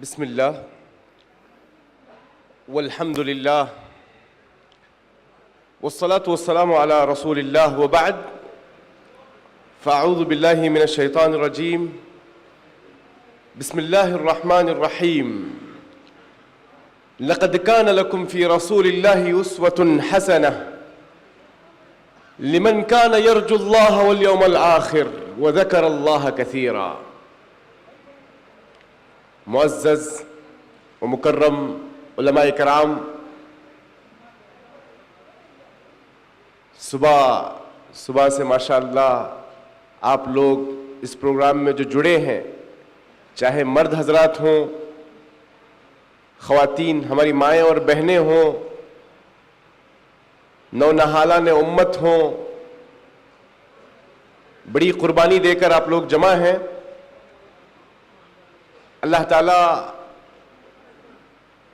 بسم الله والحمد لله والصلاة والسلام على رسول الله وبعد فأعوذ بالله من الشيطان الرجيم بسم الله الرحمن الرحيم لقد كان لكم في رسول الله أسوة حسنة لمن كان يرجو الله واليوم الآخر وذكر الله كثيرا. معزز و مکرم علماء کرام، صبح سے ماشاءاللہ آپ لوگ اس پروگرام میں جو جڑے ہیں، چاہے مرد حضرات ہوں، خواتین ہماری مائیں اور بہنیں ہوں، نونہالان امت ہوں، بڑی قربانی دے کر آپ لوگ جمع ہیں. اللہ تعالیٰ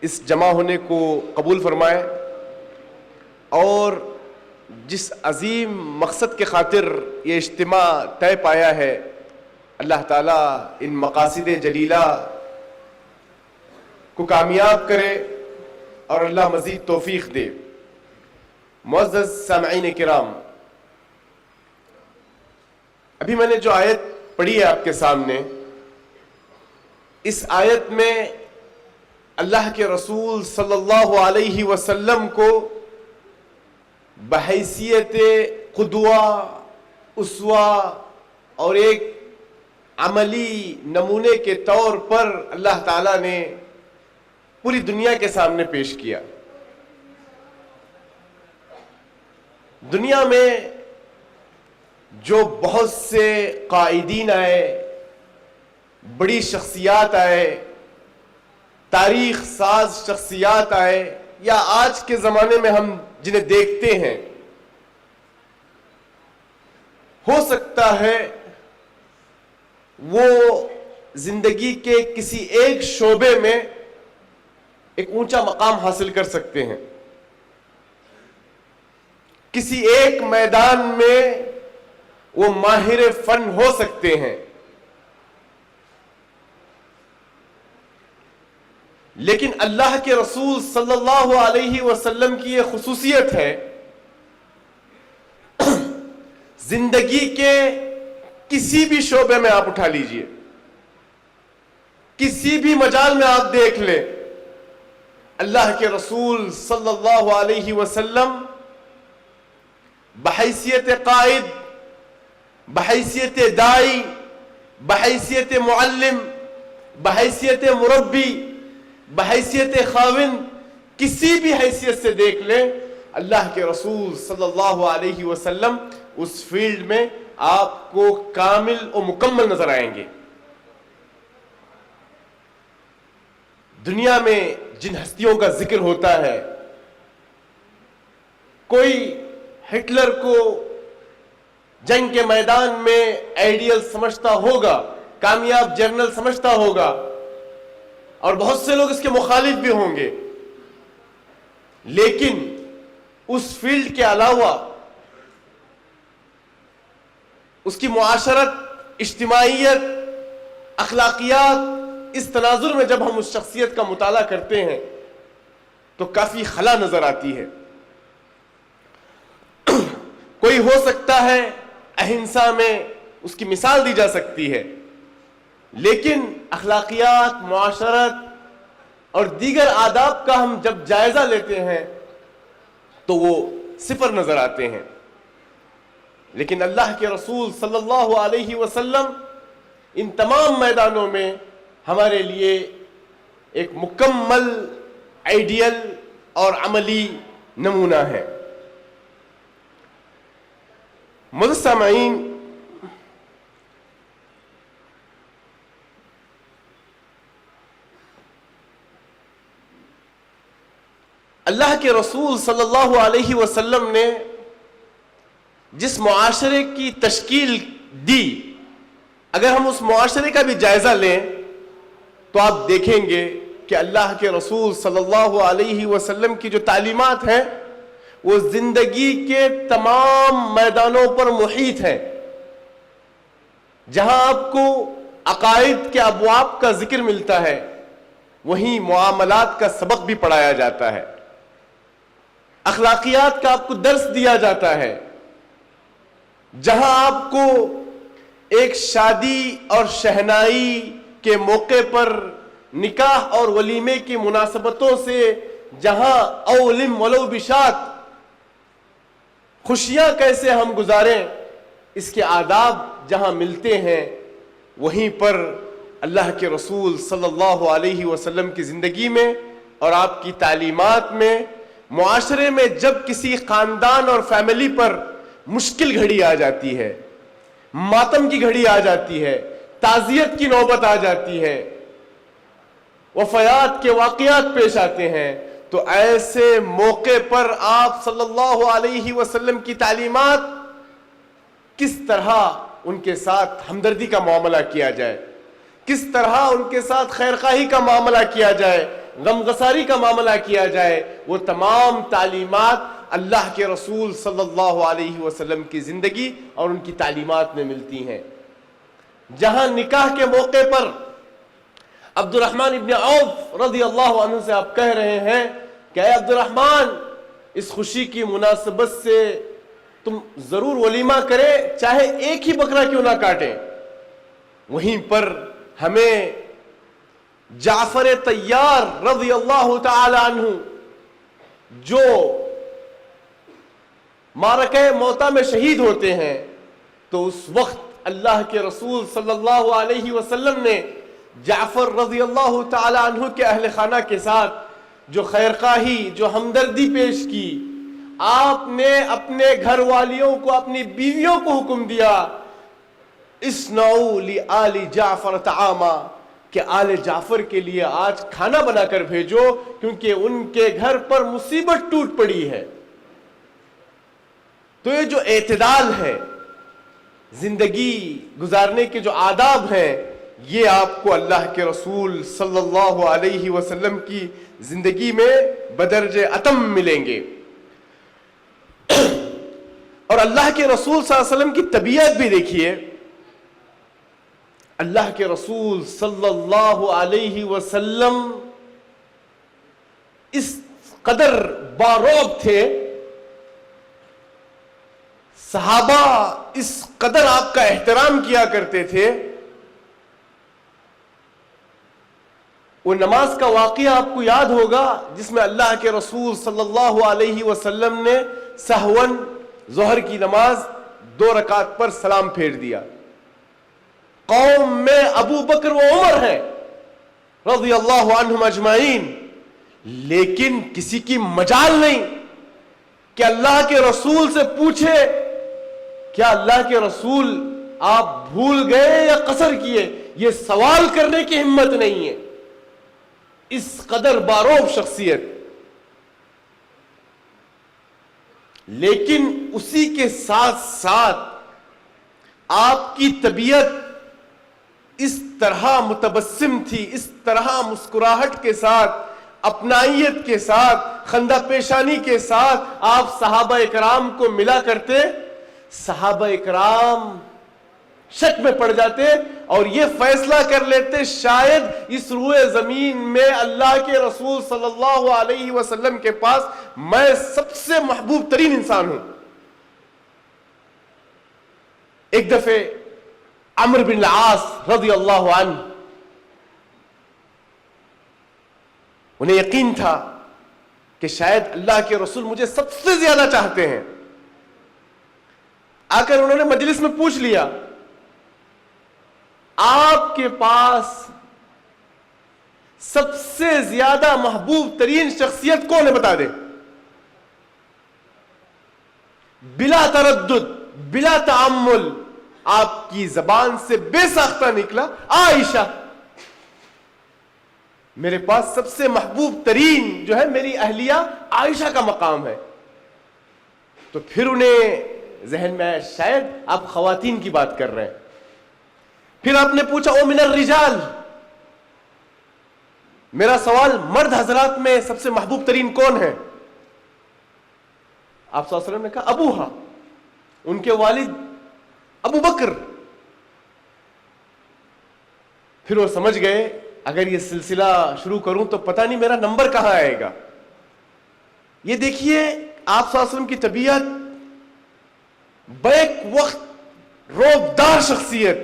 اس جمع ہونے کو قبول فرمائے اور جس عظیم مقصد کے خاطر یہ اجتماع طے پایا ہے، اللہ تعالیٰ ان مقاصد جلیلہ کو کامیاب کرے اور اللہ مزید توفیق دے. معزز سامعین کرام، ابھی میں نے جو آیت پڑھی ہے آپ کے سامنے، اس آیت میں اللہ کے رسول صلی اللہ علیہ وسلم کو بحیثیت قدوہ، اسوہ اور ایک عملی نمونے کے طور پر اللہ تعالیٰ نے پوری دنیا کے سامنے پیش کیا. دنیا میں جو بہت سے قائدین آئے، بڑی شخصیات آئے، تاریخ ساز شخصیات آئے، یا آج کے زمانے میں ہم جنہیں دیکھتے ہیں، ہو سکتا ہے وہ زندگی کے کسی ایک شعبے میں ایک اونچا مقام حاصل کر سکتے ہیں، کسی ایک میدان میں وہ ماہر فن ہو سکتے ہیں، لیکن اللہ کے رسول صلی اللہ علیہ وسلم کی یہ خصوصیت ہے، زندگی کے کسی بھی شعبے میں آپ اٹھا لیجئے، کسی بھی مجال میں آپ دیکھ لیں، اللہ کے رسول صلی اللہ علیہ وسلم بحیثیت قائد، بحیثیت داعی، بحیثیت معلم، بحیثیت مربی، بحیثیت خاوند، کسی بھی حیثیت سے دیکھ لیں، اللہ کے رسول صلی اللہ علیہ وسلم اس فیلڈ میں آپ کو کامل و مکمل نظر آئیں گے. دنیا میں جن ہستیوں کا ذکر ہوتا ہے، کوئی ہٹلر کو جنگ کے میدان میں آئیڈیل سمجھتا ہوگا، کامیاب جنرل سمجھتا ہوگا، اور بہت سے لوگ اس کے مخالف بھی ہوں گے، لیکن اس فیلڈ کے علاوہ اس کی معاشرت، اجتماعیت، اخلاقیات، اس تناظر میں جب ہم اس شخصیت کا مطالعہ کرتے ہیں تو کافی خلا نظر آتی ہے. کوئی ہو سکتا ہے اہنسا میں اس کی مثال دی جا سکتی ہے، لیکن اخلاقیات، معاشرت اور دیگر آداب کا ہم جب جائزہ لیتے ہیں تو وہ صفر نظر آتے ہیں. لیکن اللہ کے رسول صلی اللہ علیہ وسلم ان تمام میدانوں میں ہمارے لیے ایک مکمل آئیڈیل اور عملی نمونہ ہے. معزز سامعین، اللہ کے رسول صلی اللہ علیہ وسلم نے جس معاشرے کی تشکیل دی، اگر ہم اس معاشرے کا بھی جائزہ لیں تو آپ دیکھیں گے کہ اللہ کے رسول صلی اللہ علیہ وسلم کی جو تعلیمات ہیں وہ زندگی کے تمام میدانوں پر محیط ہیں. جہاں آپ کو عقائد کے ابواب کا ذکر ملتا ہے، وہیں معاملات کا سبق بھی پڑھایا جاتا ہے، اخلاقیات کا آپ کو درس دیا جاتا ہے۔ جہاں آپ کو ایک شادی اور شہنائی کے موقع پر نکاح اور ولیمے کی مناسبتوں سے جہاں اولم ولو بشات خوشیاں کیسے ہم گزاریں اس کے آداب جہاں ملتے ہیں، وہیں پر اللہ کے رسول صلی اللہ علیہ وسلم کی زندگی میں اور آپ کی تعلیمات میں معاشرے میں جب کسی خاندان اور فیملی پر مشکل گھڑی آ جاتی ہے، ماتم کی گھڑی آ جاتی ہے، تعزیت کی نوبت آ جاتی ہے، وفیات کے واقعات پیش آتے ہیں، تو ایسے موقع پر آپ صلی اللہ علیہ وسلم کی تعلیمات کس طرح ان کے ساتھ ہمدردی کا معاملہ کیا جائے، کس طرح ان کے ساتھ خیرخواہی کا معاملہ کیا جائے، غمگساری کا معاملہ کیا جائے، وہ تمام تعلیمات اللہ کے رسول صلی اللہ علیہ وسلم کی زندگی اور ان کی تعلیمات میں ملتی ہیں۔ جہاں نکاح کے موقع پر عبد الرحمن ابن عوف رضی اللہ عنہ سے آپ کہہ رہے ہیں کہ اے عبد الرحمن، اس خوشی کی مناسبت سے تم ضرور ولیمہ کرے، چاہے ایک ہی بکرا کیوں نہ کاٹیں۔ وہیں پر ہمیں جعفر طیار رضی اللہ تعالی عنہ جو معرکہ موتا میں شہید ہوتے ہیں، تو اس وقت اللہ کے رسول صلی اللہ علیہ وسلم نے جعفر رضی اللہ تعالی عنہ کے اہل خانہ کے ساتھ جو خیرخواہی، جو ہمدردی پیش کی، آپ نے اپنے گھر والیوں کو، اپنی بیویوں کو حکم دیا اسنعوا لآل جعفر طعاما، کہ آل جعفر کے لیے آج کھانا بنا کر بھیجو، کیونکہ ان کے گھر پر مصیبت ٹوٹ پڑی ہے۔ تو یہ جو اعتدال ہے، زندگی گزارنے کے جو آداب ہیں، یہ آپ کو اللہ کے رسول صلی اللہ علیہ وسلم کی زندگی میں بدرج اتم ملیں گے۔ اور اللہ کے رسول صلی اللہ علیہ وسلم کی طبیعت بھی دیکھیے، اللہ کے رسول صلی اللہ علیہ وسلم اس قدر بارعب تھے، صحابہ اس قدر آپ کا احترام کیا کرتے تھے۔ وہ نماز کا واقعہ آپ کو یاد ہوگا جس میں اللہ کے رسول صلی اللہ علیہ وسلم نے سہون ظہر کی نماز 2 رکعت پر سلام پھیر دیا۔ قوم میں ابو بکر و عمر ہیں رضی اللہ عنہم اجمعین، لیکن کسی کی مجال نہیں کہ اللہ کے رسول سے پوچھے کیا اللہ کے رسول آپ بھول گئے یا قصر کیے، یہ سوال کرنے کی ہمت نہیں ہے۔ اس قدر بارعب شخصیت، لیکن اسی کے ساتھ ساتھ آپ کی طبیعت اس طرح متبسم تھی، اس طرح مسکراہٹ کے ساتھ، اپنائیت کے ساتھ، خندہ پیشانی کے ساتھ آپ صحابہ اکرام کو ملا کرتے، صحابہ اکرام شک میں پڑ جاتے اور یہ فیصلہ کر لیتے شاید اس روئے زمین میں اللہ کے رسول صلی اللہ علیہ وسلم کے پاس میں سب سے محبوب ترین انسان ہوں۔ ایک دفعہ عمرو بن العاص رضی اللہ عنہ، انہیں یقین تھا کہ شاید اللہ کے رسول مجھے سب سے زیادہ چاہتے ہیں، آ کر انہوں نے مجلس میں پوچھ لیا آپ کے پاس سب سے زیادہ محبوب ترین شخصیت کون ہے، بتا دیں۔ بلا تردد، بلا تعمل آپ کی زبان سے بے ساختہ نکلا عائشہ، میرے پاس سب سے محبوب ترین جو ہے میری اہلیہ عائشہ کا مقام ہے۔ تو پھر انہیں ذہن میں شاید آپ خواتین کی بات کر رہے ہیں۔ پھر آپ نے پوچھا او من الرجال، میرا سوال مرد حضرات میں سب سے محبوب ترین کون ہے؟ آپ صلی اللہ علیہ وسلم نے کہا ابوہا، ان کے والد ابو بکر۔ پھر وہ سمجھ گئے اگر یہ سلسلہ شروع کروں تو پتہ نہیں میرا نمبر کہاں آئے گا. یہ دیکھیے آپ صلی اللہ علیہ وسلم کی طبیعت، بیک وقت روبدار شخصیت،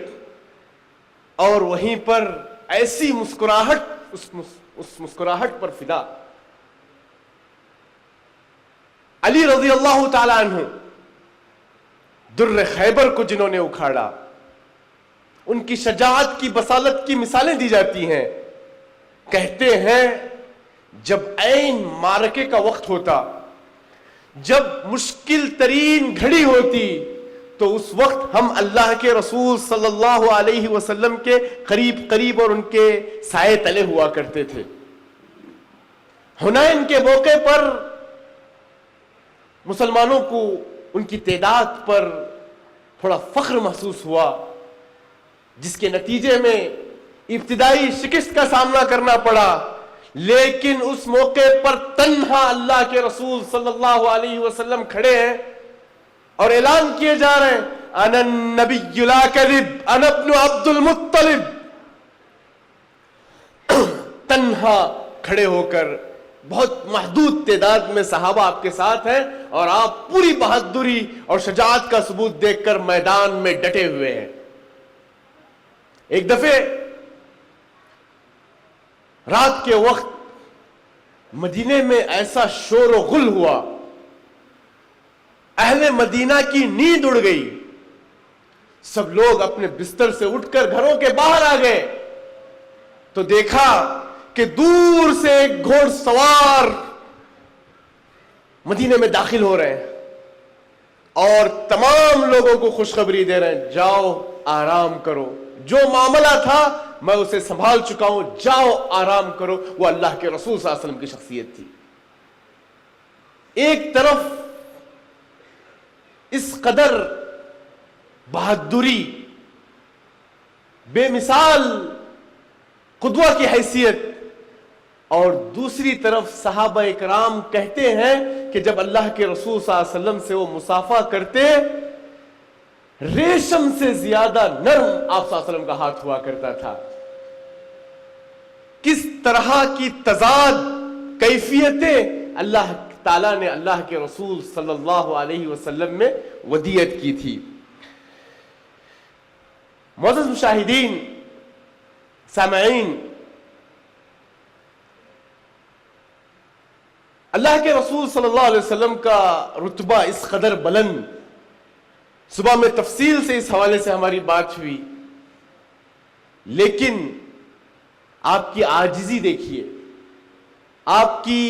اور وہیں پر ایسی مسکراہٹ، اس مسکراہٹ پر فدا. علی رضی اللہ تعالی عنہ، در خیبر کو جنہوں نے اکھاڑا، ان کی شجاعت کی، بصالت کی مثالیں دی جاتی ہیں. کہتے ہیں جب عین معرکے کا وقت ہوتا، جب مشکل ترین گھڑی ہوتی، تو اس وقت ہم اللہ کے رسول صلی اللہ علیہ وسلم کے قریب قریب اور ان کے سائے تلے ہوا کرتے تھے. حنین کے موقع پر مسلمانوں کو ان کی تعداد پر تھوڑا فخر محسوس ہوا، جس کے نتیجے میں ابتدائی شکست کا سامنا کرنا پڑا. لیکن اس موقع پر تنہا اللہ کے رسول صلی اللہ علیہ وسلم کھڑے ہیں اور اعلان کیے جا رہے ہیں، انا النبی لا کذب، انا ابن عبد المطلب. تنہا کھڑے ہو کر، بہت محدود تعداد میں صحابہ آپ کے ساتھ ہیں، اور آپ پوری بہادری اور شجاعت کا ثبوت دیکھ کر میدان میں ڈٹے ہوئے ہیں. ایک دفعہ رات کے وقت مدینے میں ایسا شور و غل ہوا، اہل مدینہ کی نیند اڑ گئی. سب لوگ اپنے بستر سے اٹھ کر گھروں کے باہر آ گئے تو دیکھا کہ دور سے ایک گھوڑ سوار مدینے میں داخل ہو رہے ہیں اور تمام لوگوں کو خوشخبری دے رہے ہیں، جاؤ آرام کرو، جو معاملہ تھا میں اسے سنبھال چکا ہوں، جاؤ آرام کرو. وہ اللہ کے رسول صلی اللہ علیہ وسلم کی شخصیت تھی. ایک طرف اس قدر بہادری، بے مثال قدوہ کی حیثیت، اور دوسری طرف صحابہ اکرام کہتے ہیں کہ جب اللہ کے رسول صلی اللہ علیہ وسلم سے وہ مصافحہ کرتے، ریشم سے زیادہ نرم آپ صلی اللہ علیہ وسلم کا ہاتھ ہوا کرتا تھا. کس طرح کی تضاد کیفیتیں اللہ تعالیٰ نے اللہ کے رسول صلی اللہ علیہ وسلم میں ودیت کی تھی. معزز مشاہدین، سامعین، اللہ کے رسول صلی اللہ علیہ وسلم کا رتبہ اس قدر بلند، صبح میں تفصیل سے اس حوالے سے ہماری بات ہوئی، لیکن آپ کی عاجزی دیکھیے، آپ کی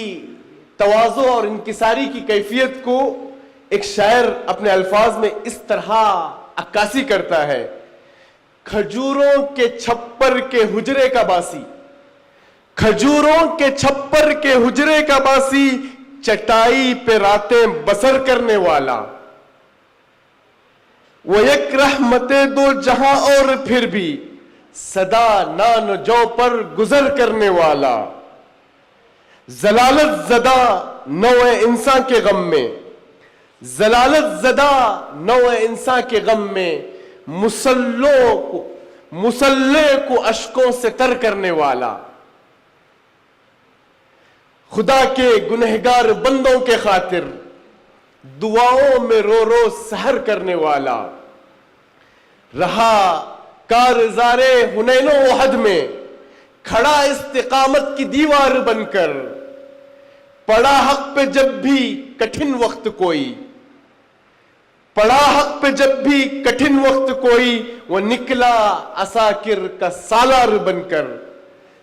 تواضع اور انکساری کی کیفیت کو ایک شاعر اپنے الفاظ میں اس طرح عکاسی کرتا ہے، کھجوروں کے چھپر کے حجرے کا باسی، کھجوروں کے چھپر کے حجرے کا باسی، چٹائی پہ راتیں بسر کرنے والا، وہ یک رحمت دو جہاں اور پھر بھی صدا نان جو پر گزر کرنے والا، ضلالت زدہ نوع انسان کے غم میں، ضلالت زدہ نوع انسان کے غم میں، مسلح کو اشکوں سے تر کرنے والا، خدا کے گنہگار بندوں کے خاطر دعاؤں میں رو رو سحر کرنے والا، رہا کارزار حنین و احد میں کھڑا استقامت کی دیوار بن کر، پڑا حق پہ جب بھی کٹھن وقت کوئی، پڑا حق پہ جب بھی کٹھن وقت کوئی، وہ نکلا عساکر کا سالار بن کر،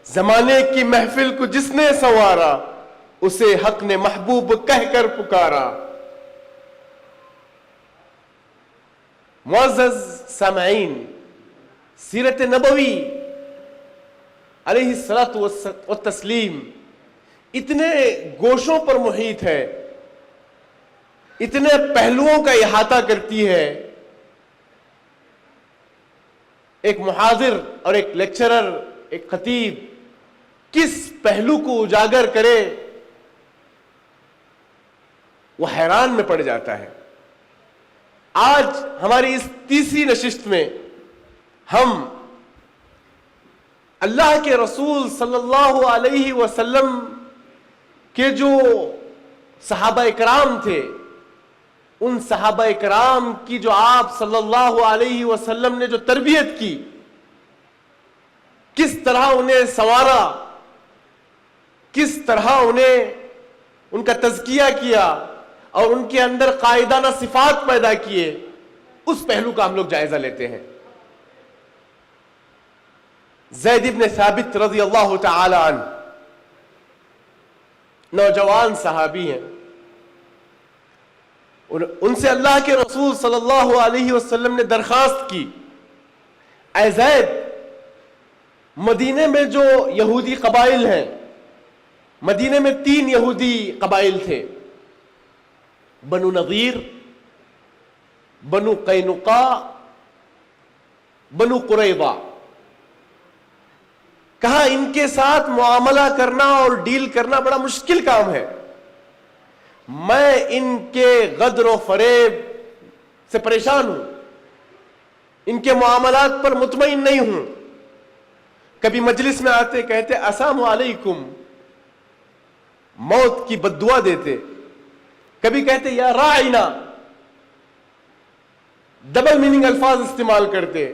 زمانے کی محفل کو جس نے سنوارا، اسے حق نے محبوب کہہ کر پکارا. معزز سامعین، سیرت نبوی علیہ الصلوۃ والتسلیم اتنے گوشوں پر محیط ہے، اتنے پہلوؤں کا احاطہ کرتی ہے. ایک محاضر اور ایک لیکچرر، ایک خطیب کس پہلو کو اجاگر کرے وہ حیران میں پڑ جاتا ہے. آج ہماری اس تیسری نشست میں ہم اللہ کے رسول صلی اللہ علیہ وسلم کے جو صحابہ کرام تھے، ان صحابہ کرام کی جو آپ صلی اللہ علیہ وسلم نے جو تربیت کی، کس طرح انہیں سنوارا، کس طرح انہیں ان کا تزکیہ کیا اور ان کے اندر قائدانہ صفات پیدا کیے، اس پہلو کا ہم لوگ جائزہ لیتے ہیں۔ زید ابن ثابت رضی اللہ تعالی عنہ نوجوان صحابی ہیں، ان سے اللہ کے رسول صلی اللہ علیہ وسلم نے درخواست کی، اے زید، مدینے میں جو یہودی قبائل ہیں، مدینے میں 3 یہودی قبائل تھے، بنو نضیر، بنو قینقاع، بنو قریظہ۔ کہا ان کے ساتھ معاملہ کرنا اور ڈیل کرنا بڑا مشکل کام ہے، میں ان کے غدر و فریب سے پریشان ہوں، ان کے معاملات پر مطمئن نہیں ہوں۔ کبھی مجلس میں آتے کہتے السلام علیکم، موت کی بد دعا دیتے، کبھی کہتے یا راعنا، ڈبل میننگ الفاظ استعمال کرتے۔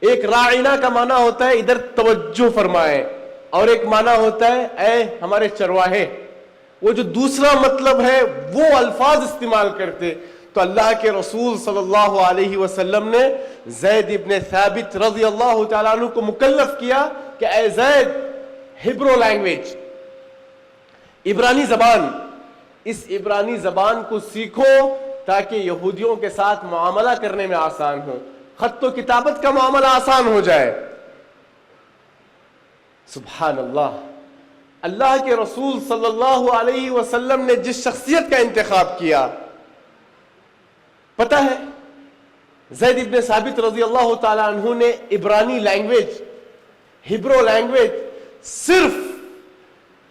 ایک راعنا کا معنی ہوتا ہے ادھر توجہ فرمائے، اور ایک معنی ہوتا ہے اے ہمارے چرواہے۔ وہ جو دوسرا مطلب ہے وہ الفاظ استعمال کرتے۔ تو اللہ کے رسول صلی اللہ علیہ وسلم نے زید ابن ثابت رضی اللہ تعالیٰ عنہ کو مکلف کیا کہ اے زید، ہیبرو لینگویج، عبرانی زبان، اس عبرانی زبان کو سیکھو تاکہ یہودیوں کے ساتھ معاملہ کرنے میں آسان ہو، خط و کتابت کا معاملہ آسان ہو جائے۔ سبحان اللہ، اللہ کے رسول صلی اللہ علیہ وسلم نے جس شخصیت کا انتخاب کیا، پتہ ہے زید ابن ثابت رضی اللہ تعالی عنہ نے عبرانی لینگویج، ہیبرو لینگویج صرف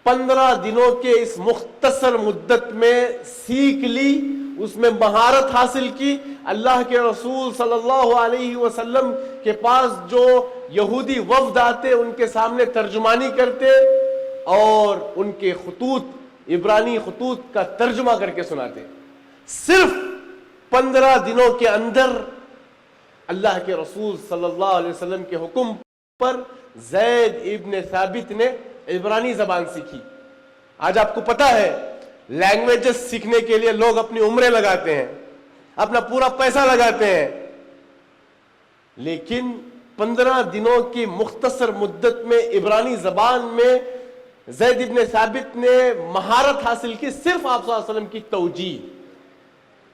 15 دنوں کے اس مختصر مدت میں سیکھ لی، اس میں مہارت حاصل کی۔ اللہ کے رسول صلی اللہ علیہ وسلم کے پاس جو یہودی وفد آتے ان کے سامنے ترجمانی کرتے اور ان کے خطوط، عبرانی خطوط کا ترجمہ کر کے سناتے۔ صرف 15 دنوں کے اندر اللہ کے رسول صلی اللہ علیہ وسلم کے حکم پر زید ابن ثابت نے عبرانی زبان سیکھی۔ آج آپ کو پتا ہے لینگویجز سیکھنے کے لیے لوگ اپنی عمریں لگاتے ہیں، اپنا پورا پیسہ لگاتے ہیں، لیکن 15 دنوں کی مختصر مدت میں عبرانی زبان میں زید ابن ثابت نے مہارت حاصل کی، صرف آپ صلی اللہ علیہ وسلم کی توجیہ۔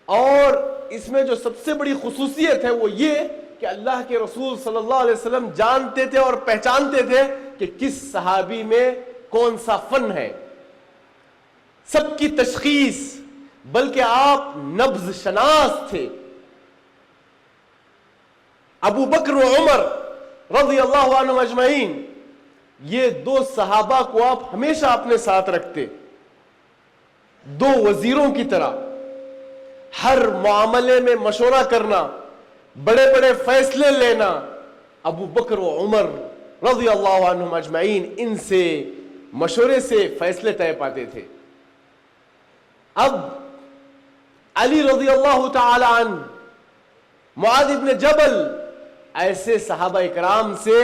اور اس میں جو سب سے بڑی خصوصیت ہے وہ یہ کہ اللہ کے رسول صلی اللہ علیہ وسلم جانتے تھے اور پہچانتے تھے کہ کس صحابی میں کون سا فن ہے، سب کی تشخیص، بلکہ آپ نبض شناس تھے۔ ابو بکر و عمر رضی اللہ عنہ اجمعین، یہ 2 صحابہ کو آپ ہمیشہ اپنے ساتھ رکھتے، 2 وزیروں کی طرح، ہر معاملے میں مشورہ کرنا، بڑے بڑے فیصلے لینا۔ ابو بکر و عمر رضی اللہ عنہم اجمعین ان سے مشورے سے فیصلے طے پاتے تھے۔ اب علی رضی اللہ تعالی عنہ، معاذ ابن جبل، ایسے صحابہ کرام سے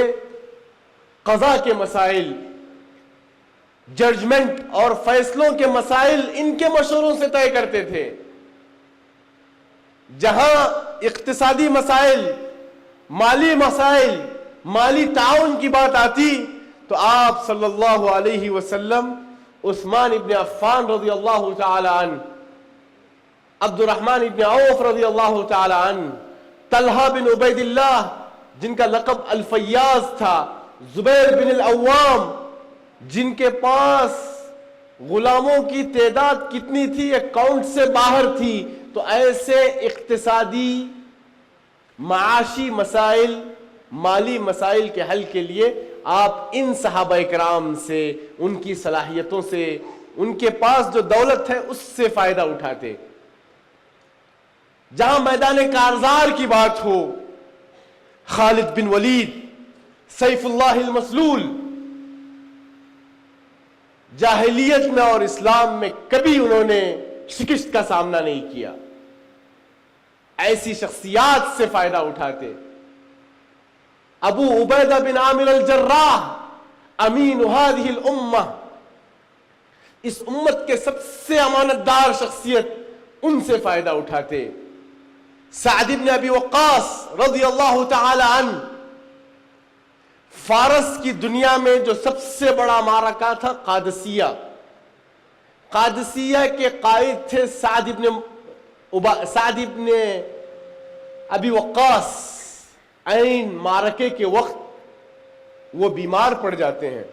قضاء کے مسائل، ججمنٹ اور فیصلوں کے مسائل ان کے مشوروں سے طے کرتے تھے۔ جہاں اقتصادی مسائل، مالی مسائل، مالی تعاون کی بات آتی تو آپ صلی اللہ علیہ وسلم عثمان ابن عفان رضی اللہ تعالی عنہ، عبد الرحمن ابن عوف رضی اللہ تعالی عنہ، طلحہ بن عبید اللہ جن کا لقب الفیاض تھا، زبیر بن العوام جن کے پاس غلاموں کی تعداد کتنی تھی یہ کاؤنٹ سے باہر تھی، تو ایسے اقتصادی، معاشی مسائل، مالی مسائل کے حل کے لیے آپ ان صحابہ کرام سے، ان کی صلاحیتوں سے، ان کے پاس جو دولت ہے اس سے فائدہ اٹھاتے۔ جہاں میدان کارزار کی بات ہو، خالد بن ولید سیف اللہ المسلول، جاہلیت میں اور اسلام میں کبھی انہوں نے شکست کا سامنا نہیں کیا، ایسی شخصیات سے فائدہ اٹھاتے۔ ابو عبیدہ بن عامر الجراح امین هذه الامہ، اس امت کے سب سے امانت دار شخصیت، ان سے فائدہ اٹھاتے۔ سعد بن ابی وقاص رضی اللہ تعالی عنہ، فارس کی دنیا میں جو سب سے بڑا معرکہ تھا قادسیہ، قادسیہ کے قائد تھے سعد بن ابی وقاص۔ عین معرکے کے وقت وہ بیمار پڑ جاتے ہیں،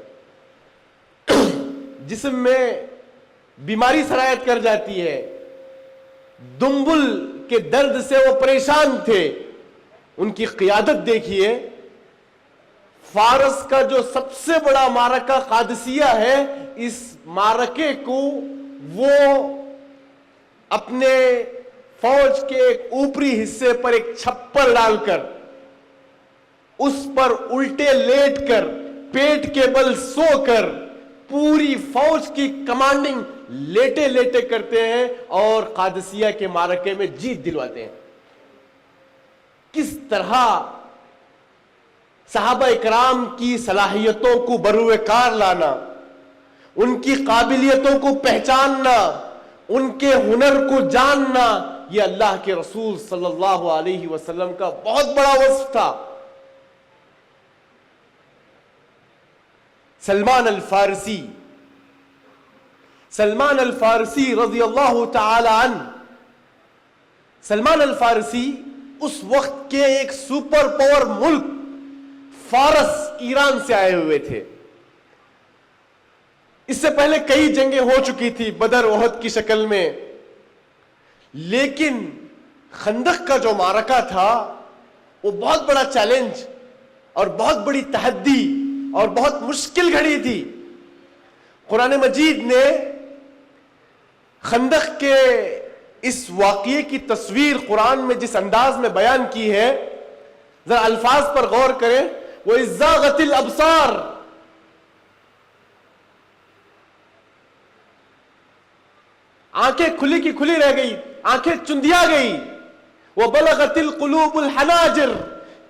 جسم میں بیماری سرایت کر جاتی ہے، دنبل کے درد سے وہ پریشان تھے۔ ان کی قیادت دیکھیے، فارس کا جو سب سے بڑا معرکہ قادسیہ ہے، اس معرکے کو وہ اپنے فوج کے ایک اوپری حصے پر ایک چھپر ڈال کر، اس پر الٹے لیٹ کر، پیٹ کے بل سو کر، پوری فوج کی کمانڈنگ لیٹے لیٹے کرتے ہیں اور قادسیہ کے معرکے میں جیت دلواتے ہیں۔ کس طرح صحابہ اکرام کی صلاحیتوں کو بروئے کار لانا، ان کی قابلیتوں کو پہچاننا، ان کے ہنر کو جاننا، یہ اللہ کے رسول صلی اللہ علیہ وسلم کا بہت بڑا وصف تھا۔ سلمان الفارسی رضی اللہ تعالی عنہ، سلمان الفارسی اس وقت کے ایک سپر پاور ملک فارس، ایران سے آئے ہوئے تھے۔ اس سے پہلے کئی جنگیں ہو چکی تھی بدر احد کی شکل میں، لیکن خندق کا جو معرکہ تھا وہ بہت بڑا چیلنج اور بہت بڑی تحدی اور بہت مشکل گھڑی تھی۔ قرآن مجید نے خندق کے اس واقعے کی تصویر قرآن میں جس انداز میں بیان کی ہے، ذرا الفاظ پر غور کریں۔ وَإِذْ زَاغَتِ الْأَبْصَارُ، آنکھیں کھلی کی کھلی رہ گئی، آنکھیں چندیا گئی۔ وَبَلَغَتِ الْقُلُوبُ الْحَنَاجِرَ،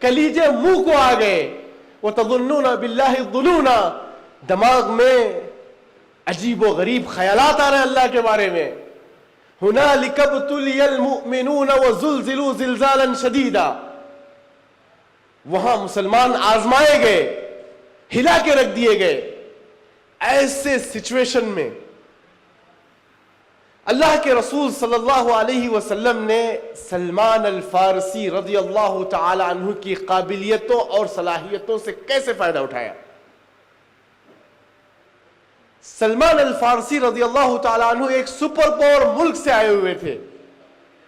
کلیجے منہ کو آ گئے۔ وَتَظُنُّونَ بِاللَّهِ الظُّنُونَ، دماغ میں عجیب و غریب خیالات آ رہے ہیں اللہ کے بارے میں۔ هُنَالِكَ ابْتُلِيَ الْمُؤْمِنُونَ وَزُلْزِلُوا زِلْزَالًا شَدِيدًا، وہاں مسلمان آزمائے گئے، ہلا کے رکھ دیے گئے۔ ایسے سچویشن میں اللہ کے رسول صلی اللہ علیہ وسلم نے سلمان الفارسی رضی اللہ تعالی عنہ کی قابلیتوں اور صلاحیتوں سے کیسے فائدہ اٹھایا؟ سلمان الفارسی رضی اللہ تعالی عنہ ایک سپر پاور ملک سے آئے ہوئے تھے،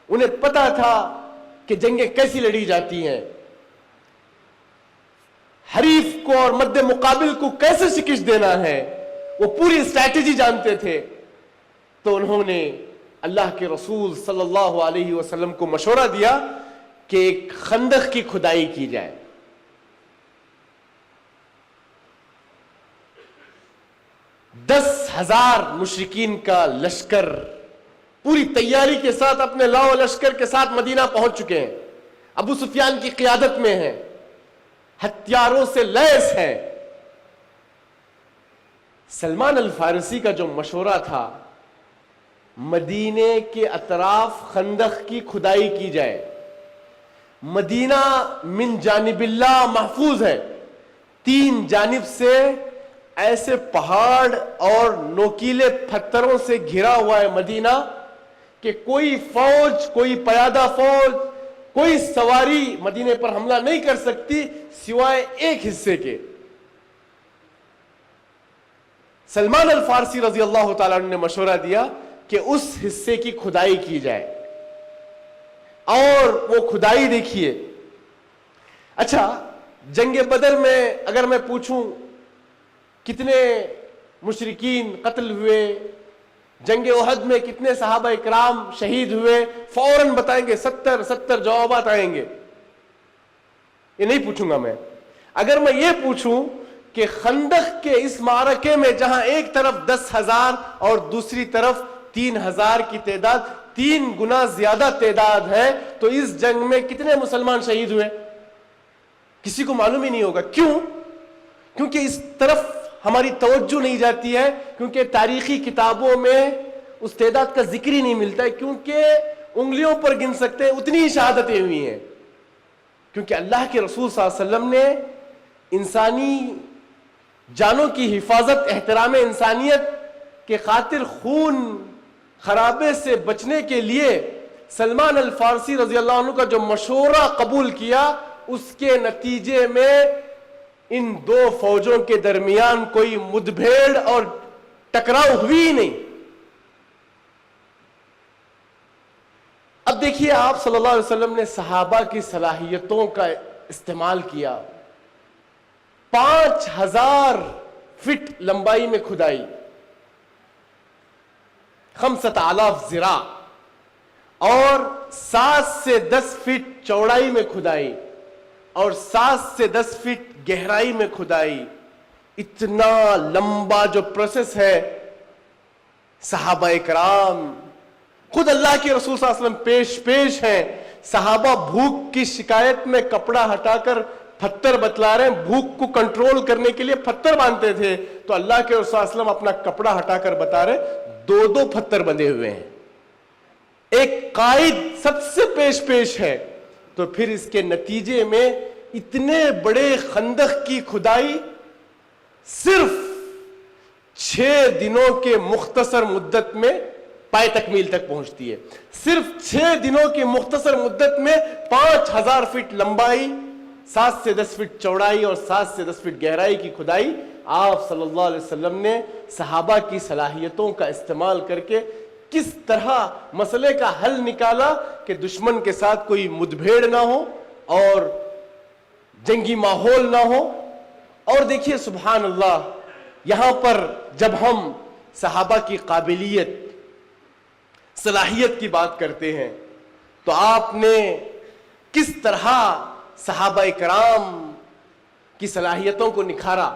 انہیں پتا تھا کہ جنگیں کیسی لڑی جاتی ہیں، حریف کو اور مد مقابل کو کیسے شکست دینا ہے، وہ پوری اسٹریٹجی جانتے تھے۔ تو انہوں نے اللہ کے رسول صلی اللہ علیہ وسلم کو مشورہ دیا کہ ایک خندق کی کھدائی کی جائے۔ 10,000 مشرکین کا لشکر پوری تیاری کے ساتھ اپنے لاؤ لشکر کے ساتھ مدینہ پہنچ چکے ہیں، ابو سفیان کی قیادت میں ہیں، ہتھیاروں سے لیس ہیں۔ سلمان الفارسی کا جو مشورہ تھا، مدینے کے اطراف خندق کی کھدائی کی جائے۔ مدینہ من جانب اللہ محفوظ ہے، 3 جانب سے ایسے پہاڑ اور نوکیلے پتھروں سے گھرا ہوا ہے مدینہ کہ کوئی فوج، کوئی پیادہ فوج، کوئی سواری مدینے پر حملہ نہیں کر سکتی سوائے ایک حصے کے۔ سلمان الفارسی رضی اللہ تعالیٰ عنہ نے مشورہ دیا کہ اس حصے کی کھدائی کی جائے، اور وہ کھدائی دیکھیے۔ اچھا، جنگ بدر میں اگر میں پوچھوں کتنے مشرکین قتل ہوئے، جنگ احد میں کتنے صحابہ اکرام شہید ہوئے، فوراً بتائیں گے 70 جوابات آئیں گے، یہ نہیں پوچھوں گا میں۔ اگر میں یہ پوچھوں کہ خندق کے اس معرکے میں جہاں ایک طرف 10,000 اور دوسری طرف 3,000 کی تعداد 3 گنا زیادہ تعداد ہے، تو اس جنگ میں کتنے مسلمان شہید ہوئے؟ کسی کو معلوم ہی نہیں ہوگا۔ کیوں؟ کیونکہ اس طرف ہماری توجہ نہیں جاتی ہے، کیونکہ تاریخی کتابوں میں اس تعداد کا ذکر ہی نہیں ملتا ہے، کیونکہ انگلیوں پر گن سکتے ہیں اتنی ہی شہادتیں ہوئی ہیں۔ کیونکہ اللہ کے رسول صلی اللہ علیہ وسلم نے انسانی جانوں کی حفاظت، احترام انسانیت کے خاطر خون خرابے سے بچنے کے لیے سلمان الفارسی رضی اللہ عنہ کا جو مشورہ قبول کیا، اس کے نتیجے میں ان دو فوجوں کے درمیان کوئی مدبھیڑ اور ٹکراؤ ہوئی ہی نہیں۔ اب دیکھیے، آپ صلی اللہ علیہ وسلم نے صحابہ کی صلاحیتوں کا استعمال کیا۔ 5,000 فٹ لمبائی میں کھدائی، 5,000 ذراع، اور 7 سے 10 فٹ چوڑائی میں کھدائی، اور 7 سے 10 فٹ گہرائی میں کھدائی۔ اتنا لمبا جو پروسیس ہے، صحابہ کرام، خود اللہ کے رسول صلی اللہ علیہ وسلم پیش ہیں۔ صحابہ بھوک کی شکایت میں کپڑا ہٹا کر پتھر بتلا رہے ہیں، بھوک کو کنٹرول کرنے کے لیے پتھر باندھتے تھے، تو اللہ کے رسول صلی اللہ علیہ وسلم اپنا کپڑا ہٹا کر بتا رہے 2 پتھر بندھے ہوئے ہیں۔ ایک قائد سب سے پیش ہے، تو پھر اس کے نتیجے میں اتنے بڑے خندق کی کھدائی صرف 6 دنوں کے مختصر مدت میں پائے تکمیل تک پہنچتی ہے۔ صرف 6 دنوں کی مختصر مدت میں 5,000 فٹ لمبائی، 7 سے 10 فٹ چوڑائی اور 7 سے 10 فٹ گہرائی کی کھدائی آپ صلی اللہ علیہ وسلم نے صحابہ کی صلاحیتوں کا استعمال کر کے کس طرح مسئلے کا حل نکالا کہ دشمن کے ساتھ کوئی مدبھیڑ نہ ہو اور جنگی ماحول نہ ہو۔ اور دیکھیے سبحان اللہ، یہاں پر جب ہم صحابہ کی قابلیت، صلاحیت کی بات کرتے ہیں، تو آپ نے کس طرح صحابہ کرام کی صلاحیتوں کو نکھارا۔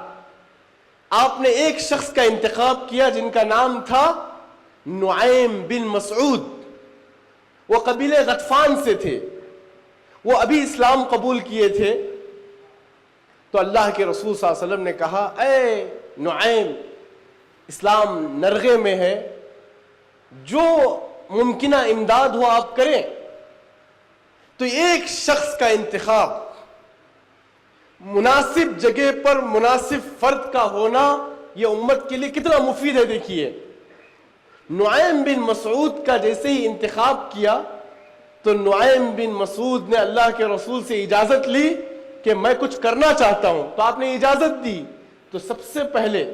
آپ نے ایک شخص کا انتخاب کیا جن کا نام تھا نعیم بن مسعود۔ وہ قبیلے غطفان سے تھے، وہ ابھی اسلام قبول کیے تھے۔ تو اللہ کے رسول صلی اللہ علیہ وسلم نے کہا، اے نعیم، اسلام نرغے میں ہے، جو ممکنہ امداد ہو آپ کریں۔ تو ایک شخص کا انتخاب، مناسب جگہ پر مناسب فرد کا ہونا، یہ امت کے لیے کتنا مفید ہے۔ دیکھیے نعیم بن مسعود کا جیسے ہی انتخاب کیا، تو نعیم بن مسعود نے اللہ کے رسول سے اجازت لی کہ میں کچھ کرنا چاہتا ہوں، تو آپ نے اجازت دی۔ تو سب سے پہلے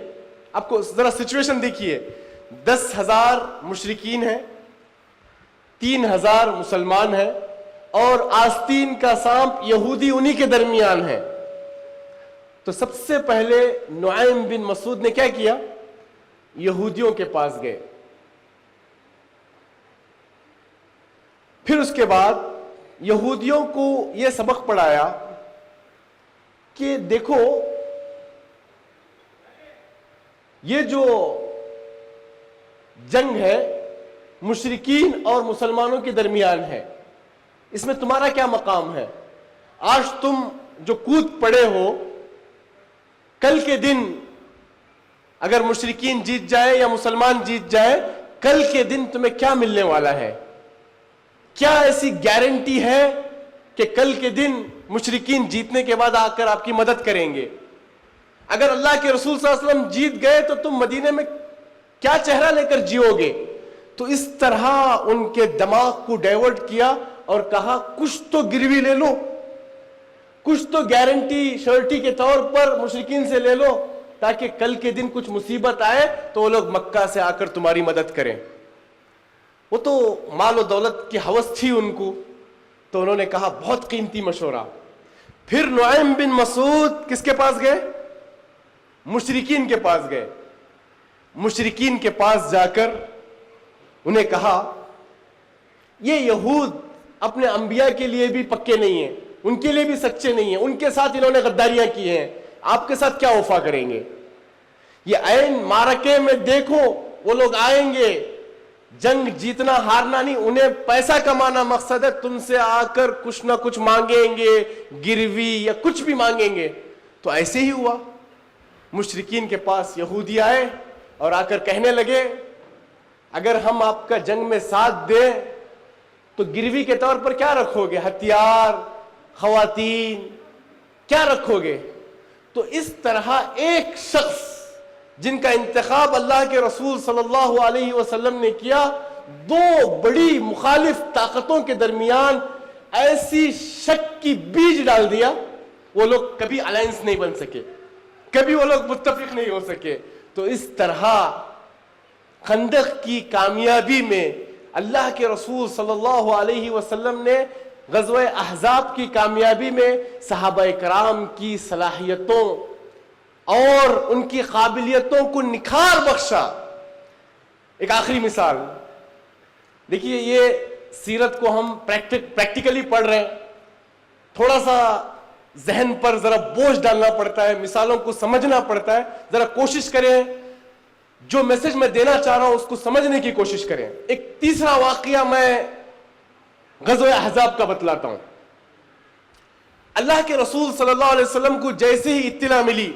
آپ کو ذرا سچویشن دیکھیے، 10,000 مشرکین ہیں، 3,000 مسلمان ہیں، اور آستین کا سانپ یہودی انہی کے درمیان ہے۔ تو سب سے پہلے نعیم بن مسعود نے کیا کیا؟ یہودیوں کے پاس گئے۔ پھر اس کے بعد یہودیوں کو یہ سبق پڑھایا کہ دیکھو، یہ جو جنگ ہے مشرکین اور مسلمانوں کے درمیان ہے، اس میں تمہارا کیا مقام ہے؟ آج تم جو کود پڑے ہو، کل کے دن اگر مشرکین جیت جائے یا مسلمان جیت جائے، کل کے دن تمہیں کیا ملنے والا ہے؟ کیا ایسی گارنٹی ہے کہ کل کے دن مشرکین جیتنے کے بعد آ کر آپ کی مدد کریں گے؟ اگر اللہ کے رسول صلی اللہ علیہ وسلم جیت گئے تو تم مدینے میں کیا چہرہ لے کر جیو گے؟ تو اس طرح ان کے دماغ کو ڈائیورٹ کیا اور کہا کچھ تو گروی لے لو، کچھ تو گارنٹی شرٹی کے طور پر مشرکین سے لے لو، تاکہ کل کے دن کچھ مصیبت آئے تو وہ لوگ مکہ سے آ کر تمہاری مدد کریں۔ وہ تو مال و دولت کی ہوس تھی ان کو، تو انہوں نے کہا بہت قیمتی مشورہ۔ پھر نعیم بن مسعود کس کے پاس گئے؟ مشرکین کے پاس گئے۔ مشرکین کے پاس جا کر انہیں کہا یہ یہود اپنے انبیاء کے لیے بھی پکے نہیں ہیں، ان کے لیے بھی سچے نہیں ہیں, ان کے ساتھ انہوں نے غداریاں کی ہیں, آپ کے ساتھ کیا وفا کریں گے؟ یہ عین معرکے میں دیکھو وہ لوگ آئیں گے, جنگ جیتنا ہارنا نہیں, انہیں پیسہ کمانا مقصد ہے, تم سے آ کر کچھ نہ کچھ مانگیں گے, گروی یا کچھ بھی مانگیں گے. تو ایسے ہی ہوا, مشرکین کے پاس یہودی آئے اور آ کر کہنے لگے اگر ہم آپ کا جنگ میں ساتھ دیں تو گروی کے طور پر کیا رکھو گے؟ ہتھیار, خواتین, کیا رکھو گے؟ تو اس طرح ایک شخص جن کا انتخاب اللہ کے رسول صلی اللہ علیہ وسلم نے کیا, دو بڑی مخالف طاقتوں کے درمیان ایسی شک کی بیج ڈال دیا, وہ لوگ کبھی الائنس نہیں بن سکے, کبھی وہ لوگ متفق نہیں ہو سکے. تو اس طرح خندق کی کامیابی میں اللہ کے رسول صلی اللہ علیہ وسلم نے غزوہ احزاب کی کامیابی میں صحابہ کرام کی صلاحیتوں اور ان کی قابلیتوں کو نکھار بخشا. ایک آخری مثال دیکھیے, یہ سیرت کو ہم پریکٹیکلی پڑھ رہے ہیں, تھوڑا سا ذہن پر ذرا بوجھ ڈالنا پڑتا ہے, مثالوں کو سمجھنا پڑتا ہے. ذرا کوشش کریں جو میسج میں دینا چاہ رہا ہوں اس کو سمجھنے کی کوشش کریں. ایک تیسرا واقعہ میں غزوہ احزاب کا بتلاتا ہوں. اللہ کے رسول صلی اللہ علیہ وسلم کو جیسے ہی اطلاع ملی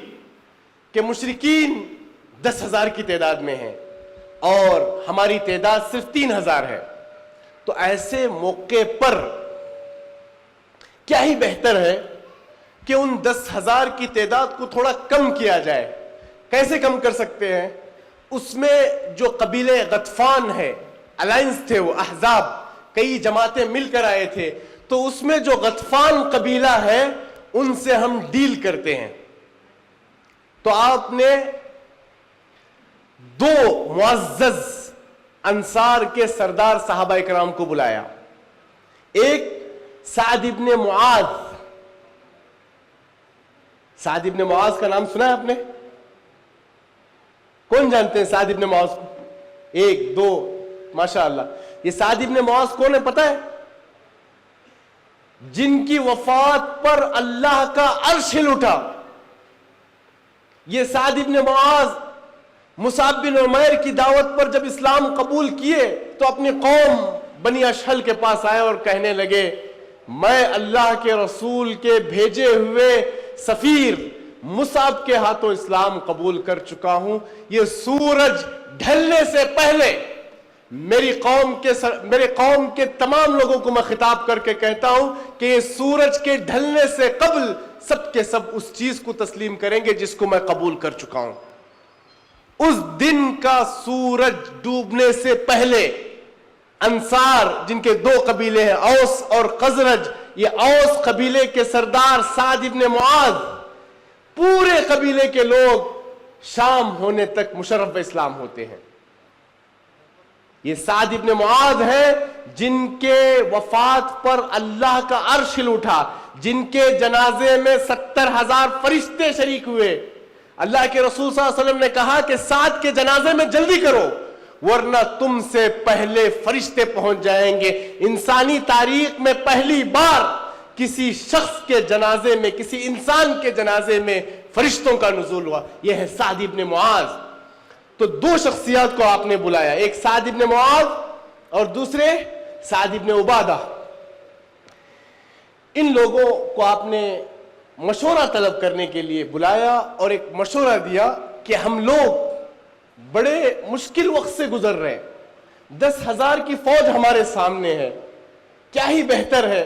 کہ مشرکین 10,000 کی تعداد میں ہیں اور ہماری تعداد صرف 3,000 ہے, تو ایسے موقع پر کیا ہی بہتر ہے کہ ان 10,000 کی تعداد کو تھوڑا کم کیا جائے. کیسے کم کر سکتے ہیں؟ اس میں جو قبیلے غطفان ہے, الائنس تھے وہ احزاب, کئی جماعتیں مل کر آئے تھے, تو اس میں جو غطفان قبیلہ ہے ان سے ہم ڈیل کرتے ہیں. تو آپ نے دو معزز انصار کے سردار صحابہ کرام کو بلایا. ایک سعد ابن معاذ, سعد ابن معاذ کا نام سنا ہے آپ نے؟ کون جانتے ہیں سعد ابن معاذ کو؟ ایک دو, ماشاءاللہ. یہ سعد ابن معاذ کون ہے پتہ ہے؟ جن کی وفات پر اللہ کا عرش ہل اٹھا. یہ سعد ابن معاذ مصعب بن عمیر کی دعوت پر جب اسلام قبول کیے تو اپنی قوم بنی اشہل کے پاس آئے اور کہنے لگے میں اللہ کے رسول کے بھیجے ہوئے سفیر مصعب کے ہاتھوں اسلام قبول کر چکا ہوں. یہ سورج ڈھلنے سے پہلے میری قوم کے تمام لوگوں کو میں خطاب کر کے کہتا ہوں کہ یہ سورج کے ڈھلنے سے قبل سب کے سب اس چیز کو تسلیم کریں گے جس کو میں قبول کر چکا ہوں. اس دن کا سورج ڈوبنے سے پہلے انصار جن کے دو قبیلے ہیں اوس اور خزرج, یہ اوس قبیلے کے سردار سعد ابن معاذ, پورے قبیلے کے لوگ شام ہونے تک مشرف اسلام ہوتے ہیں. یہ سعد ابن معاذ ہیں جن کے وفات پر اللہ کا عرش ہل اٹھا, جن کے جنازے میں 70,000 فرشتے شریک ہوئے. اللہ کے رسول صلی اللہ علیہ وسلم نے کہا کہ سعد کے جنازے میں جلدی کرو ورنہ تم سے پہلے فرشتے پہنچ جائیں گے. انسانی تاریخ میں پہلی بار کسی شخص کے جنازے میں, کسی انسان کے جنازے میں فرشتوں کا نزول ہوا. یہ ہے سعد ابن معاذ. تو دو شخصیات کو آپ نے بلایا, ایک سعد ابن معاذ اور دوسرے سعد ابن عبادہ. ان لوگوں کو آپ نے مشورہ طلب کرنے کے لیے بلایا اور ایک مشورہ دیا کہ ہم لوگ بڑے مشکل وقت سے گزر رہے ہیں, 10,000 کی فوج ہمارے سامنے ہے, کیا ہی بہتر ہے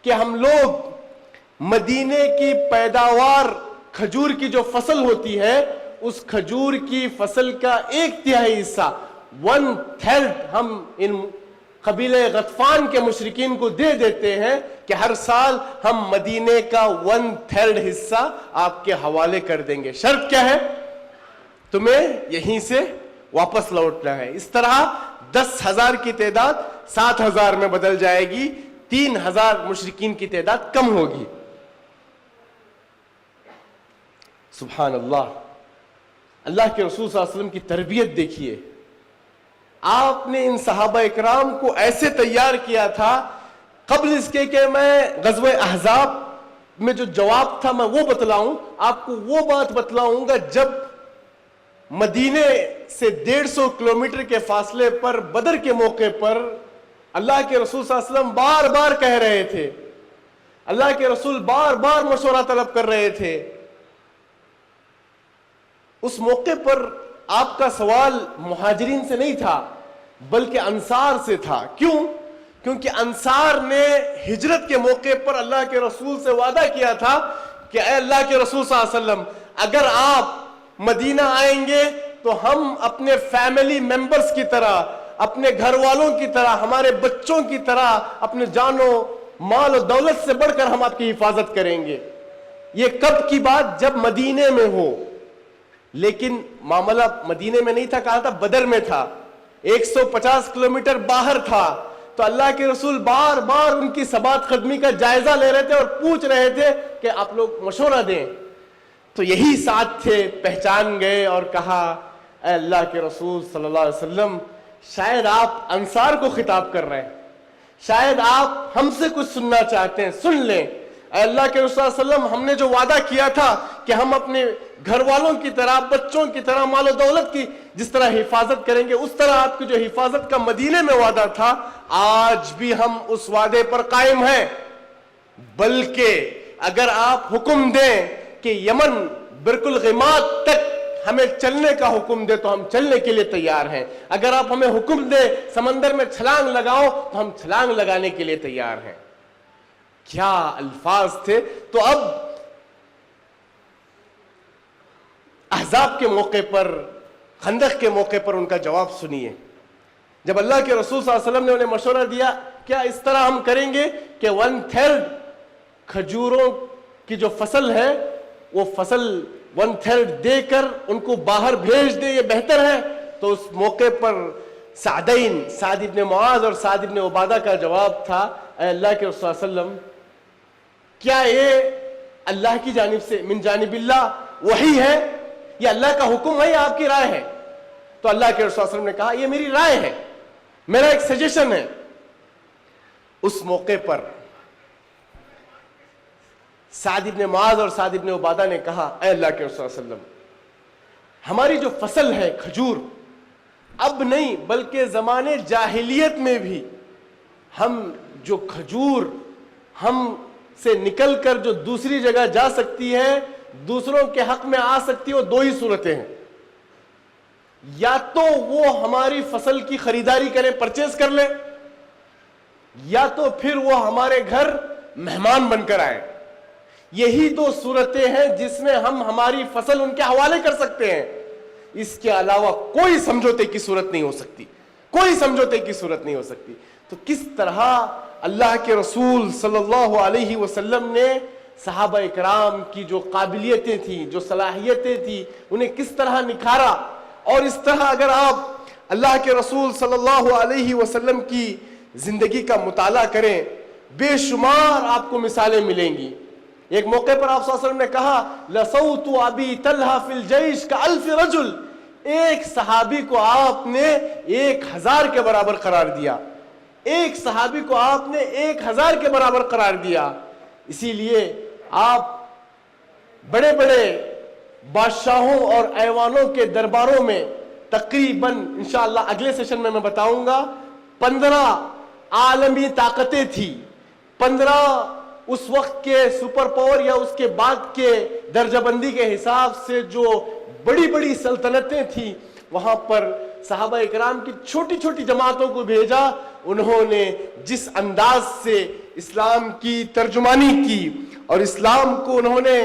کہ ہم لوگ مدینے کی پیداوار کھجور کی جو فصل ہوتی ہے اس کھجور کی فصل کا 1/3 حصہ 1/3 ہم ان قبیلے غطفان کے مشرکین کو دے دیتے ہیں کہ ہر سال ہم مدینے کا 1/3 حصہ آپ کے حوالے کر دیں گے. شرط کیا ہے؟ تمہیں یہیں سے واپس لوٹنا ہے. اس طرح 10,000 کی تعداد 7,000 میں بدل جائے گی, 3,000 مشرکین کی تعداد کم ہوگی. سبحان اللہ. اللہ کے رسول صلی اللہ علیہ وسلم کی تربیت دیکھیے. آپ نے ان صحابہ اکرام کو ایسے تیار کیا تھا, قبل اس کے کہ میں غزوہ احزاب میں جو جواب تھا میں وہ بتلاؤں، آپ کو وہ بات بتلاؤں گا جب مدینے سے 150 کلومیٹر کے فاصلے پر بدر کے موقع پر اللہ کے رسول صلی اللہ علیہ وسلم بار بار کہہ رہے تھے، اللہ کے رسول بار بار مشورہ طلب کر رہے تھے. اس موقع پر آپ کا سوال مہاجرین سے نہیں تھا بلکہ انصار سے تھا. کیوں؟ کیونکہ انصار نے ہجرت کے موقع پر اللہ کے رسول سے وعدہ کیا تھا کہ اے اللہ کے رسول صلی اللہ علیہ وسلم، اگر آپ مدینہ آئیں گے تو ہم اپنے فیملی ممبرز کی طرح، اپنے گھر والوں کی طرح، ہمارے بچوں کی طرح، اپنے جان و مال و دولت سے بڑھ کر ہم آپ کی حفاظت کریں گے. یہ کب کی بات؟ جب مدینے میں ہو. لیکن معاملہ مدینے میں نہیں تھا، کہا تھا بدر میں تھا، 150 کلومیٹر باہر تھا. تو اللہ کے رسول بار بار ان کی ثبات قدمی کا جائزہ لے رہے تھے اور پوچھ رہے تھے کہ آپ لوگ مشورہ دیں. تو یہی ساتھ تھے، پہچان گئے اور کہا اے اللہ کے رسول صلی اللہ علیہ وسلم، شاید آپ انصار کو خطاب کر رہے ہیں، شاید آپ ہم سے کچھ سننا چاہتے ہیں، سن لیں. اے اللہ کے رسول صلی اللہ علیہ وسلم، ہم نے جو وعدہ کیا تھا کہ ہم اپنے گھر والوں کی طرح، بچوں کی طرح، مال و دولت کی جس طرح حفاظت کریں گے، اس طرح آپ کی جو حفاظت کا مدینے میں وعدہ تھا، آج بھی ہم اس وعدے پر قائم ہیں. بلکہ اگر آپ حکم دیں کہ یمن برق الغماد تک ہمیں چلنے کا حکم دے تو ہم چلنے کے لیے تیار ہیں. اگر آپ ہمیں حکم دیں سمندر میں چھلانگ لگاؤ تو ہم چھلانگ لگانے کے لیے تیار ہیں. کیا الفاظ تھے! تو اب احزاب کے موقع پر، خندق کے موقع پر ان کا جواب سنیے. جب اللہ کے رسول صلی اللہ علیہ وسلم نے انہیں مشورہ دیا، کیا اس طرح ہم کریں گے کہ 1/3 کھجوروں کی جو فصل ہے وہ فصل 1/3 دے کر ان کو باہر بھیج دیں، یہ بہتر ہے؟ تو اس موقع پر سعدین، سعد ابن معاذ اور سعد ابن عبادہ کا جواب تھا، اے اللہ کے رسول صلی اللہ علیہ وسلم، کیا یہ اللہ کی جانب سے من جانب اللہ وحی ہے، یہ اللہ کا حکم ہے یا آپ کی رائے ہے؟ تو اللہ کے رسول صلی اللہ علیہ وسلم نے کہا یہ میری رائے ہے، میرا ایک سجیشن ہے. اس موقع پر سعد ابن معاذ اور سعد ابن عبادہ نے کہا اے اللہ کے رسول صلی اللہ علیہ وسلم، ہماری جو فصل ہے کھجور، اب نہیں بلکہ زمانے جاہلیت میں بھی ہم جو کھجور ہم سے نکل کر جو دوسری جگہ جا سکتی ہے، دوسروں کے حق میں آ سکتی ہے، وہ 2 ہی صورتیں ہیں. یا تو وہ ہماری فصل کی خریداری کریں، پرچیز کر لیں، یا تو پھر وہ ہمارے گھر مہمان بن کر آئیں. یہی 2 صورتیں ہیں جس میں ہم ہماری فصل ان کے حوالے کر سکتے ہیں. اس کے علاوہ کوئی سمجھوتے کی صورت نہیں ہو سکتی، کوئی سمجھوتے کی صورت نہیں ہو سکتی. تو کس طرح اللہ کے رسول صلی اللہ علیہ وسلم نے صحابہ اکرام کی جو قابلیتیں تھیں، جو صلاحیتیں تھیں، انہیں کس طرح نکھارا. اور اس طرح اگر آپ اللہ کے رسول صلی اللہ علیہ وسلم کی زندگی کا مطالعہ کریں، بے شمار آپ کو مثالیں ملیں گی. ایک موقع پر آپ صلی اللہ علیہ وسلم نے کہا لَصَوْتُ أَبِي طَلْحَةَ فِي الْجَيْشِ كَأَلْفِ رَجُلٍ. ایک صحابی کو آپ نے 1000 کے برابر قرار دیا، ایک صحابی کو آپ نے 1000 کے برابر قرار دیا. اسی لیے آپ بڑے بڑے بادشاہوں اور ایوانوں کے درباروں میں تقریباً انشاءاللہ اگلے سیشن میں بتاؤں گا 15 عالمی طاقتیں تھی. 15 اس وقت کے سپر پاور یا اس کے بعد کے درجہ بندی کے حساب سے جو بڑی بڑی سلطنتیں تھیں، وہاں پر صحابہ اکرام کی چھوٹی چھوٹی جماعتوں کو بھیجا. انہوں نے جس انداز سے اسلام کی ترجمانی کی اور اسلام کو انہوں نے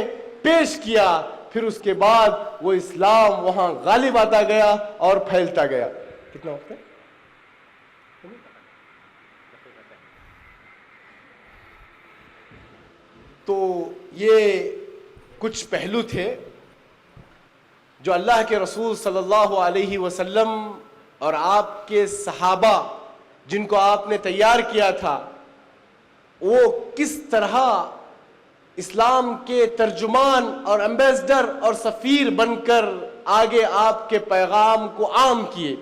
پیش کیا، پھر اس کے بعد وہ اسلام وہاں غالب آتا گیا اور پھیلتا گیا. کتنا وقت ہے؟ تو یہ کچھ پہلو تھے جو اللہ کے رسول صلی اللہ علیہ وسلم اور آپ کے صحابہ جن کو آپ نے تیار کیا تھا، وہ کس طرح اسلام کے ترجمان اور ایمبیسڈر اور سفیر بن کر آگے آپ کے پیغام کو عام کیے.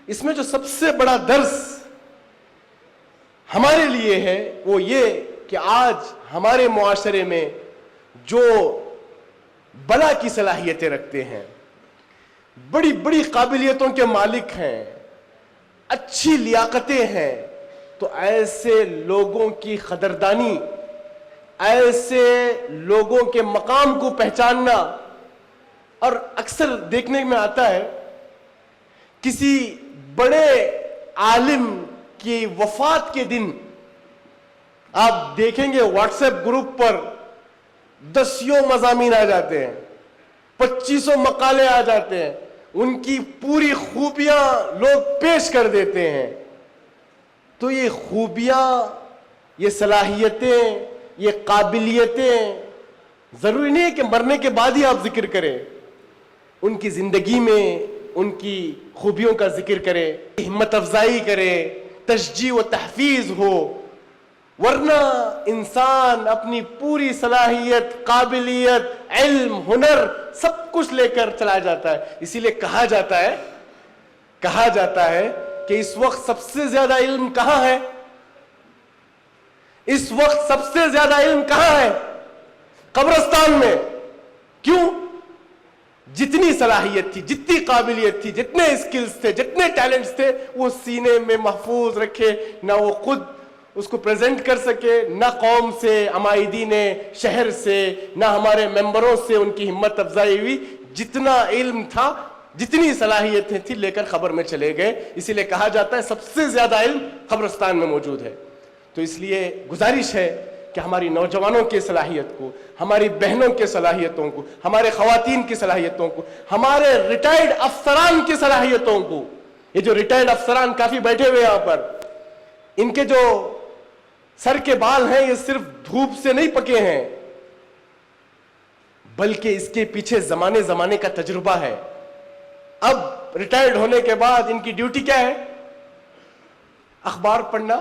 اس میں جو سب سے بڑا درس ہمارے لیے ہے وہ یہ کہ آج ہمارے معاشرے میں جو بلا کی صلاحیتیں رکھتے ہیں، بڑی بڑی قابلیتوں کے مالک ہیں، اچھی لیاقتیں ہیں، تو ایسے لوگوں کی قدردانی، ایسے لوگوں کے مقام کو پہچاننا، اور اکثر دیکھنے میں آتا ہے کسی بڑے عالم کی وفات کے دن آپ دیکھیں گے واٹس ایپ گروپ پر 10 مضامین آ جاتے ہیں، 25 مقالے آ جاتے ہیں، ان کی پوری خوبیاں لوگ پیش کر دیتے ہیں. تو یہ خوبیاں، یہ صلاحیتیں، یہ قابلیتیں ضروری نہیں ہے کہ مرنے کے بعد ہی آپ ذکر کریں، ان کی زندگی میں ان کی خوبیوں کا ذکر کریں، ہمت افزائی کریں، تشجیع و تحفیظ ہو. ورنہ انسان اپنی پوری صلاحیت، قابلیت، علم، ہنر سب کچھ لے کر چلا جاتا ہے. اسی لیے کہا جاتا ہے کہ اس وقت سب سے زیادہ علم کہاں ہے؟ اس وقت سب سے زیادہ علم کہاں ہے؟ قبرستان میں. کیوں؟ جتنی صلاحیت تھی، جتنی قابلیت تھی، جتنے اسکلز تھے، جتنے ٹیلنٹس تھے، وہ سینے میں محفوظ رکھے، نہ وہ خود اس کو پریزنٹ کر سکے، نہ قوم سے، عمائدین شہر سے، نہ ہمارے ممبروں سے ان کی ہمت افزائی ہوئی. جتنا علم تھا، جتنی صلاحیتیں تھی، لے کر قبر میں چلے گئے. اسی لیے کہا جاتا ہے سب سے زیادہ علم قبرستان میں موجود ہے. تو اس لیے گزارش ہے کہ ہماری نوجوانوں کی صلاحیت کو، ہماری بہنوں کی صلاحیتوں کو، ہمارے خواتین کی صلاحیتوں کو، ہمارے ریٹائرڈ افسران کی صلاحیتوں کو، یہ جو ریٹائرڈ افسران کافی بیٹھے ہوئے یہاں پر، ان کے جو سر کے بال ہیں یہ صرف دھوپ سے نہیں پکے ہیں، بلکہ اس کے پیچھے زمانے کا تجربہ ہے. اب ریٹائرڈ ہونے کے بعد ان کی ڈیوٹی کیا ہے؟ اخبار پڑھنا،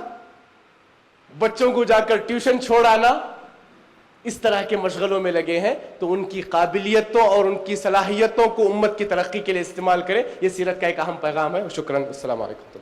بچوں کو جا کر ٹیوشن چھوڑ آنا، اس طرح کے مشغلوں میں لگے ہیں. تو ان کی قابلیتوں اور ان کی صلاحیتوں کو امت کی ترقی کے لیے استعمال کریں. یہ سیرت کا ایک اہم پیغام ہے. شکراً. السلام علیکم.